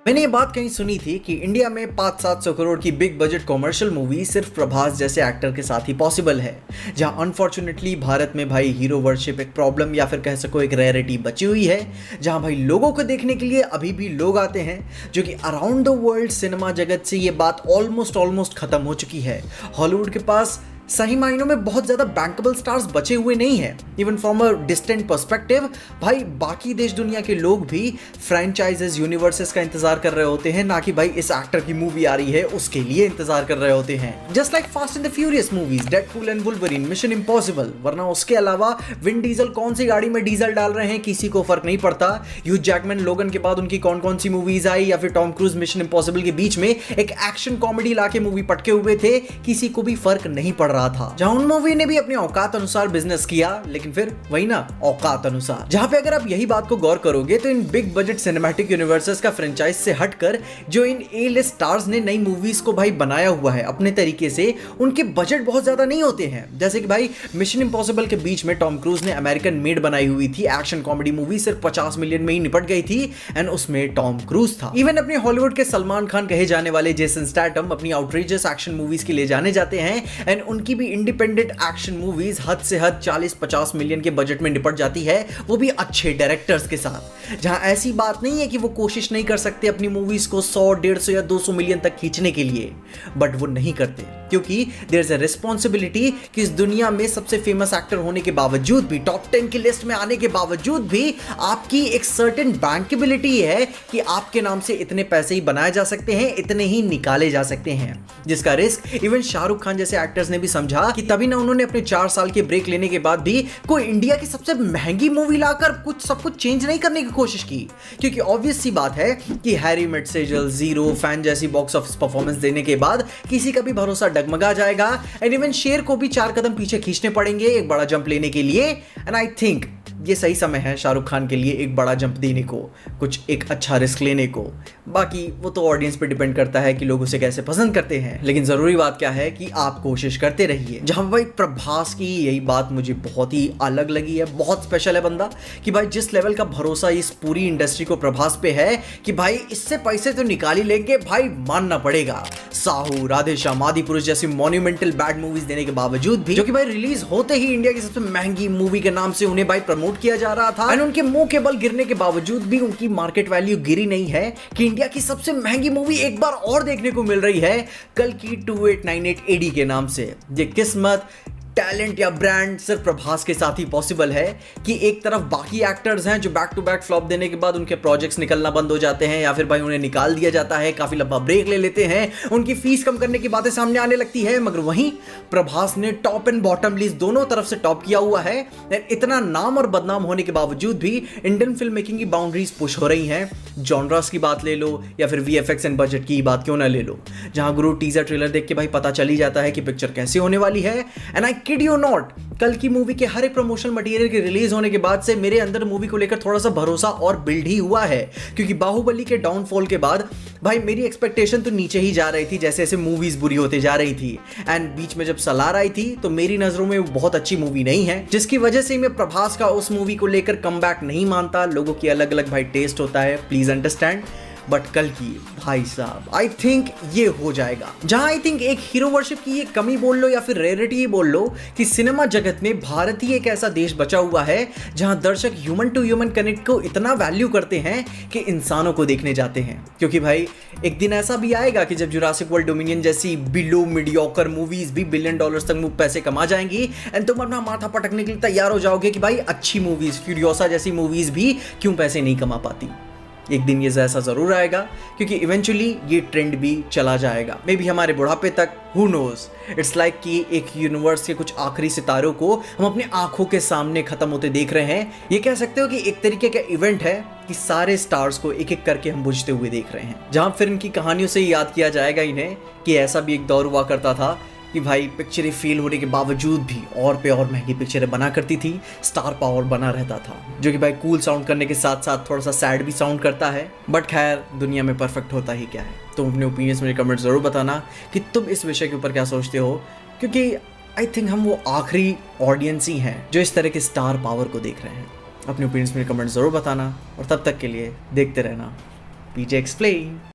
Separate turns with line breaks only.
मैंने ये बात कहीं सुनी थी कि इंडिया में 500-700 करोड़ की बिग बजट कॉमर्शियल मूवी सिर्फ प्रभास जैसे एक्टर के साथ ही पॉसिबल है। जहां अनफॉर्चुनेटली भारत में भाई हीरो वर्शिप एक प्रॉब्लम या फिर कह सको एक रेयरिटी बची हुई है। जहां भाई लोगों को देखने के लिए अभी भी लोग आते हैं, जो कि अराउंड द वर्ल्ड सिनेमा जगत से ये बात ऑलमोस्ट खत्म हो चुकी है। हॉलीवुड के पास सही मायनों में बहुत ज़्यादा बैंकेबल स्टार्स बचे हुए नहीं हैं। Even from a distant perspective भाई बाकी देश दुनिया के लोग भी फ्रेंचाइजेस यूनिवर्सेस का इंतजार कर रहे होते हैं, ना कि भाई इस एक्टर की मूवी आ रही है उसके लिए इंतजार कर रहे होते हैं। Just like fast and the furious movies, Deadpool and Wolverine, mission impossible. वरना उसके अलावा विन डीजल कौन सी गाड़ी में डीजल डाल रहे हैं किसी को फर्क नहीं पड़ता। ह्यू जैकमैन लोगन के बाद उनकी कौन कौन सी मूवीज आई, या फिर टॉम क्रूज मिशन इम्पॉसिबल के बीच में एक एक्शन कॉमेडी लाके मूवी पटके हुए थे, किसी को भी फर्क नहीं पड़ रहा था। जहां उन मूवी ने भी अपने औकात अनुसार बिजनेस किया, लेकिन फिर वही ना औकात अनुसार। जहां पे अगर आप यही बात को गौर करोगे तो in big budget cinematic universes का फ्रेंचाइज से हटकर जो इन ए लिस्ट स्टार्स ने नई मूवीज को भाई बनाया हुआ है अपने तरीके से, उनके बजट बहुत ज्यादा नहीं होते हैं। जैसे कि भाई मिशन इम्पॉसिबल के बीच में टॉम क्रूज ने अमेरिकन मेड बनाई हुई थी, एक्शन कॉमेडी मूवी, सिर्फ 50 मिलियन में ही निपट गई थी, एंड उसमें टॉम क्रूज था। इवन अपने हॉलीवुड के सलमान खान कहे जाने वाले जेसन स्टैथम अपनी आउटरीचियस एक्शन मूवीज के लिए जाने जाते हैं, एंड उनकी भी इंडिपेंडेंट एक्शन मूवीज हद से हद 40-50 मिलियन के बजट में निपट जाती है, वो भी अच्छे डायरेक्टर्स के साथ। जहां ऐसी बात नहीं है कि वो कोशिश नहीं कर सकते अपनी मूवीज को 100, 150 या 200 मिलियन तक खींचने के लिए, बट वो नहीं करते क्योंकि देयर इज अ रिस्पॉन्सिबिलिटी कि इस दुनिया में सबसे फेमस एक्टर होने के बावजूद भी, टॉप 10 की लिस्ट में आने के बावजूद भी, आपकी एक सर्टेन बैंकेबिलिटी है कि आपके नाम से इतने पैसे ही बनाए जा सकते हैं, इतने ही निकाले जा सकते हैं, जिसका रिस्क इवन शाहरुख खान जैसे एक्टर्स ने भी समझा कि तभी ना उन्होंने अपने 4 साल के ब्रेक लेने के बाद भी कोई इंडिया की सबसे महंगी मूवी लाकर सब कुछ चेंज नहीं करने की कोशिश की। क्योंकि ऑब्वियस सी बात है कि हैरी मेट सेजल, जीरो, फैन जैसी बॉक्स ऑफिस परफॉर्मेंस देने के बाद किसी का भी भरोसा डगमगा जाएगा, एंड इवन शेर को भी 4 कदम पीछे खींचने पड़ेंगे एक बड़ा जंप लेने के लिए। एंड आई थिंक ये सही समय है शाहरुख खान के लिए एक बड़ा जंप देने को, कुछ एक अच्छा रिस्क लेने को। बाकी वो तो ऑडियंस पे डिपेंड करता है कि लोग उसे कैसे पसंद करते हैं, लेकिन जरूरी बात क्या है कि आप कोशिश करते रहिए। जहां भाई प्रभास की यही बात मुझे बहुत ही अलग लगी है, बहुत स्पेशल है बंदा, कि भाई जिस लेवल का भरोसा इस पूरी इंडस्ट्री को प्रभास पे है कि भाई इससे पैसे तो निकाल ही लेंगे, भाई मानना पड़ेगा। साहू, राधेश्याम, आदिपुरुष जैसी मॉन्यूमेंटल बैड मूवीज देने के बावजूद भी, जो कि भाई रिलीज होते ही इंडिया की सबसे महंगी मूवी के नाम से उन्हें भाई प्रमोट किया जा रहा था, एंड उनके मुंह के बल गिरने के बावजूद भी उनकी मार्केट वैल्यू गिरी नहीं है कि इंडिया की सबसे महंगी मूवी एक बार और देखने को मिल रही है, कल की 2898 एडी के नाम से। ये किस्मत, टैलेंट या ब्रांड सिर्फ प्रभास के साथ ही पॉसिबल है कि एक तरफ बाकी एक्टर्स हैं जो बैक टू बैक फ्लॉप देने के बाद उनके प्रोजेक्ट्स निकलना बंद हो जाते हैं, या फिर भाई उन्हें निकाल दिया जाता है, काफी लंबा ब्रेक ले लेते हैं, उनकी फीस कम करने की बातें सामने आने लगती है। मगर वहीं प्रभास ने टॉप एंड बॉटम लिस्ट दोनों तरफ से टॉप किया हुआ है। इतना नाम और बदनाम होने के बावजूद भी इंडियन फिल्म मेकिंग की बाउंड्रीज पुश हो रही हैं। जॉनरास की बात ले लो या फिर वीएफएक्स एंड बजट की बात क्यों ना ले लो, जहां गुरु टीजर ट्रेलर देख के भाई पता चल ही जाता है कि पिक्चर कैसे होने वाली है। And I kid you not, कल की मूवी के हर एक प्रमोशनल मटेरियल के रिलीज होने के बाद से मेरे अंदर मूवी को लेकर थोड़ा सा भरोसा और बिल्ड ही हुआ है। क्योंकि बाहुबली के डाउनफॉल के बाद भाई मेरी एक्सपेक्टेशन तो नीचे ही जा रही थी जैसे जैसे मूवीज बुरी होते जा रही थी, एंड बीच में जब सलार आई थी तो मेरी नजरों में वो बहुत अच्छी मूवी नहीं है, जिसकी वजह से मैं प्रभास का उस मूवी को लेकर कमबैक नहीं मानता। लोगों की अलग अलग भाई टेस्ट होता है, प्लीज अंडरस्टैंड। बट कल की भाई साहब आई थिंक ये हो जाएगा, जहां आई थिंक एक हीरो वर्शिप की ये कमी बोल लो या फिर रेयरिटी ही बोल लो कि सिनेमा जगत में भारत ही एक ऐसा देश बचा हुआ है जहां दर्शक ह्यूमन टू ह्यूमन कनेक्ट को इतना वैल्यू करते हैं कि इंसानों को देखने जाते हैं। क्योंकि भाई एक दिन ऐसा भी आएगा कि जब जुरासिक वर्ल्ड डोमिनियन जैसी बिलो मीडियोकर मूवीज भी $1 बिलियन तक पैसे कमा जाएंगी, एंड तुम अपना माथा पटकने के लिए तैयार हो जाओगे कि भाई अच्छी मूवीज, फ्यूरियोसा जैसी मूवीज भी क्यों पैसे नहीं कमा पाती। एक दिन ये ऐसा जरूर आएगा, क्योंकि इवेंचुअली ये ट्रेंड भी चला जाएगा, मे बी हमारे बुढ़ापे तक, हु नोज। इट्स लाइक कि एक यूनिवर्स के कुछ आखिरी सितारों को हम अपनी आंखों के सामने खत्म होते देख रहे हैं। ये कह सकते हो कि एक तरीके का इवेंट है कि सारे स्टार्स को एक एक करके हम बुझते हुए देख रहे हैं, जहां फिर इनकी कहानियों से याद किया जाएगा इन्हें कि ऐसा भी एक दौर हुआ करता था कि भाई पिक्चरें फेल होने के बावजूद भी और पे और महंगी पिक्चरें बना करती थी, स्टार पावर बना रहता था, जो कि भाई कूल साउंड करने के साथ साथ थोड़ा सा सैड भी साउंड करता है। बट खैर, दुनिया में परफेक्ट होता ही क्या है। तुम अपने ओपिनियंस में कमेंट जरूर बताना कि तुम इस विषय के ऊपर क्या सोचते हो, क्योंकि आई थिंक हम वो आखिरी ऑडियंस ही हैं जो इस तरह के स्टार पावर को देख रहे हैं। अपने ओपिनियंस में कमेंट जरूर बताना, और तब तक के लिए देखते रहना पीजे एक्सप्लेन।